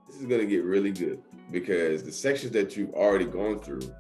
This is going to get really good because the sections that you've already gone through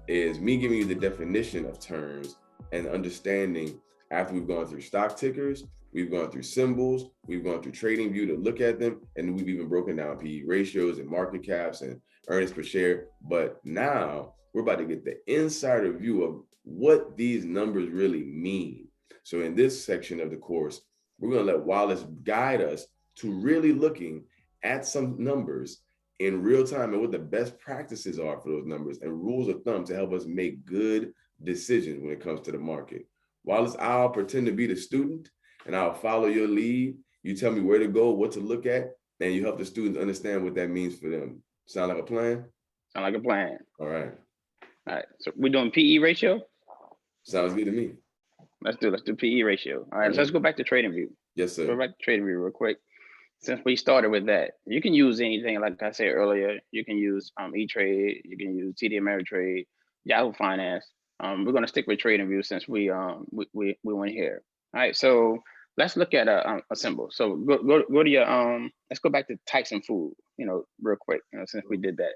is me giving you the definition of terms and understanding after we've gone through stock tickers, we've gone through symbols, we've gone through trading view to look at them, and we've even broken down PE ratios and market caps and earnings per share. But now we're about to get the insider view of what these numbers really mean. So in this section of the course, we're going to let Wallace guide us to really looking at some numbers in real time and what the best practices are for those numbers and rules of thumb to help us make good decisions when it comes to the market. Wallace, I'll pretend to be the student and I'll follow your lead. You tell me where to go, what to look at, and you help the students understand what that means for them. Sound like a plan? Sound like a plan. All right. All right. So we're doing PE ratio. Sounds good to me. Let's do PE ratio. All right. So let's go back to trading view. Yes, sir. Go back to trading view real quick. Since we started with that, you can use anything. Like I said earlier, you can use E-Trade, you can use TD Ameritrade, Yahoo Finance. We're gonna stick with trading view since we went here. All right. So let's look at a symbol. So go to your let's go back to Tyson Food. Real quick. Since we did that.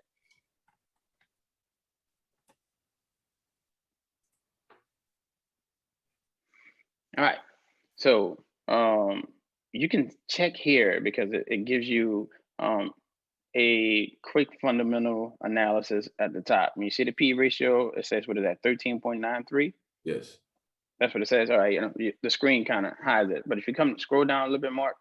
All right. So you can check here because it gives you a quick fundamental analysis at the top. When you see the P ratio, it says what is that, 13.93? Yes. That's what it says. All right, the screen kind of hides it. But if you scroll down a little bit more,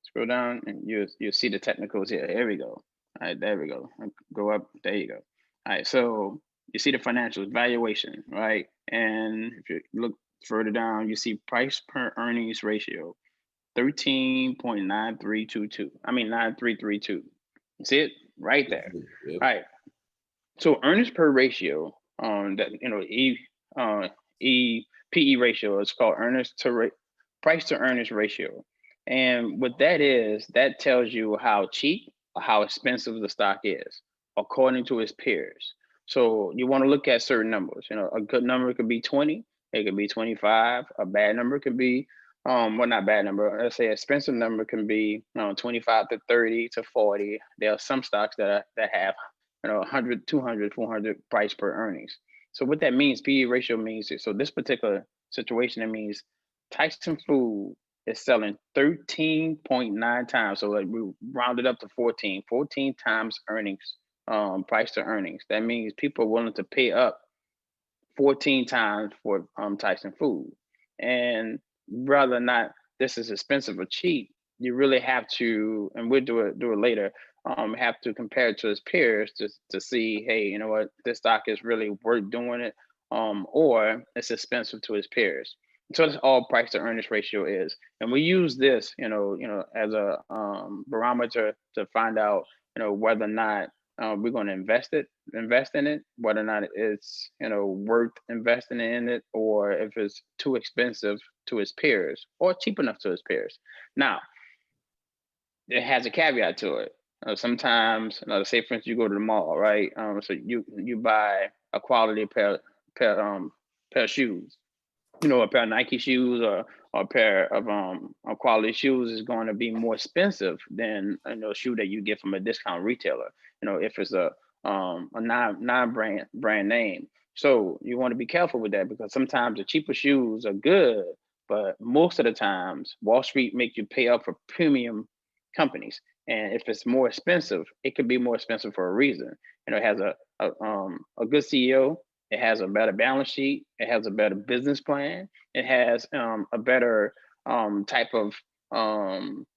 scroll down and you'll see the technicals here. Here we go. All right, there we go. Go up, there you go. All right, so you see the financials, valuation, right? And if you look further down, you see price per earnings ratio, 13.9322. I mean 9332. You see it right there. Yep. All right. So earnings per ratio, that PE ratio is called price to earnings ratio. And what that is, that tells you how cheap or how expensive the stock is according to its peers. So you want to look at certain numbers. A good number could be 20, it could be 25. A bad number could be well, not bad number. Let's say expensive number can be 25 to 30 to 40. There are some stocks that have 100, 200, 400 price per earnings. So what that means, PE ratio means, so this particular situation, it means Tyson Food is selling 13.9 times. So like we rounded up to 14 times earnings, price to earnings. That means people are willing to pay up 14 times for Tyson Food. And rather not this is expensive or cheap, you really have to, and we'll do it later, have to compare it to its peers to see, hey, you know what, this stock is really worth doing it, or it's expensive to its peers. So that's all price to earnings ratio is. And we use this, as a barometer to find out, whether or not we're going to invest in it, whether or not it's worth investing in it, or if it's too expensive to its peers or cheap enough to its peers. Now, it has a caveat to it. Sometimes, say for instance, you go to the mall, right? So you buy a quality pair of shoes. A pair of Nike shoes or a pair of quality shoes is going to be more expensive than a shoe that you get from a discount retailer. If it's a non brand name. So you want to be careful with that because sometimes the cheaper shoes are good, but most of the times Wall Street make you pay up for premium companies. And if it's more expensive, it could be more expensive for a reason. It has a good CEO, it has a better balance sheet. It has a better business plan. It has a better type of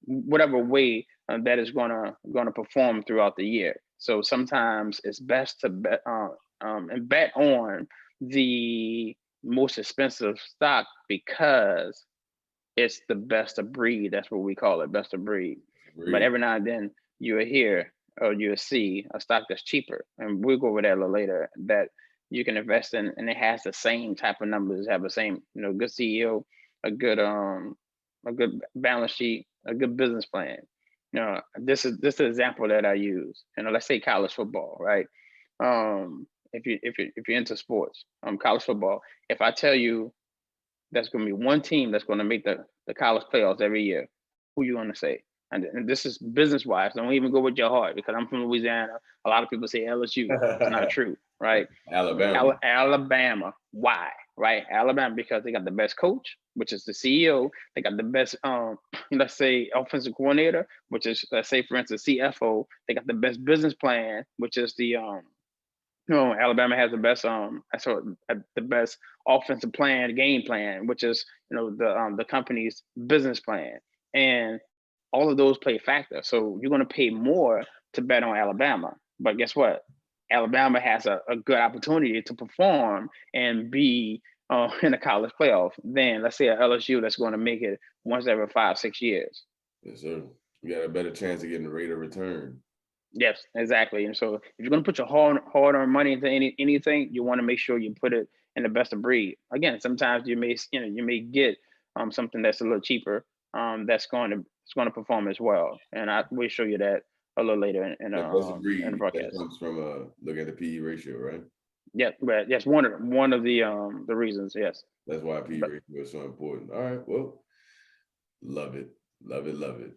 whatever way that is gonna perform throughout the year. So sometimes it's best to bet and bet on the most expensive stock because it's the best of breed. That's what we call it, best of breed. But every now and then you'll hear or you'll see a stock that's cheaper, and we'll go over that a little later. That you can invest in, and it has the same type of numbers, have the same, good CEO, a good balance sheet, a good business plan. This is an example that I use. Let's say college football, right? If you're into sports, college football. If I tell you that's going to be one team that's going to make the college playoffs every year, who you going to say? And this is business wise. Don't even go with your heart, because I'm from Louisiana. A lot of people say LSU. It's not true, right? Alabama. Alabama. Why? Right? Alabama, because they got the best coach, which is the CEO. They got the best, let's say, offensive coordinator, which is, let's say, for instance, CFO. They got the best business plan, which is the Alabama has the best the best offensive plan, game plan, which is the company's business plan, and all of those play a factor. So you're going to pay more to bet on Alabama, but guess what? Alabama has a good opportunity to perform and be in a college playoff than, let's say, a LSU that's going to make it once every 5-6 years. Yes, sir. You got a better chance of getting a rate of return. Yes, exactly. And so if you're going to put your hard-earned money into anything, you want to make sure you put it in the best of breed. Again, sometimes you may get something that's a little cheaper, that's going to perform as well. And we'll show you that a little later in The best of the breed, that broadcast. comes from looking at the PE ratio, right? Yeah, but that's one of the reasons. Yes. That's why PE But ratio is so important. All right, well, love it, love it, love it.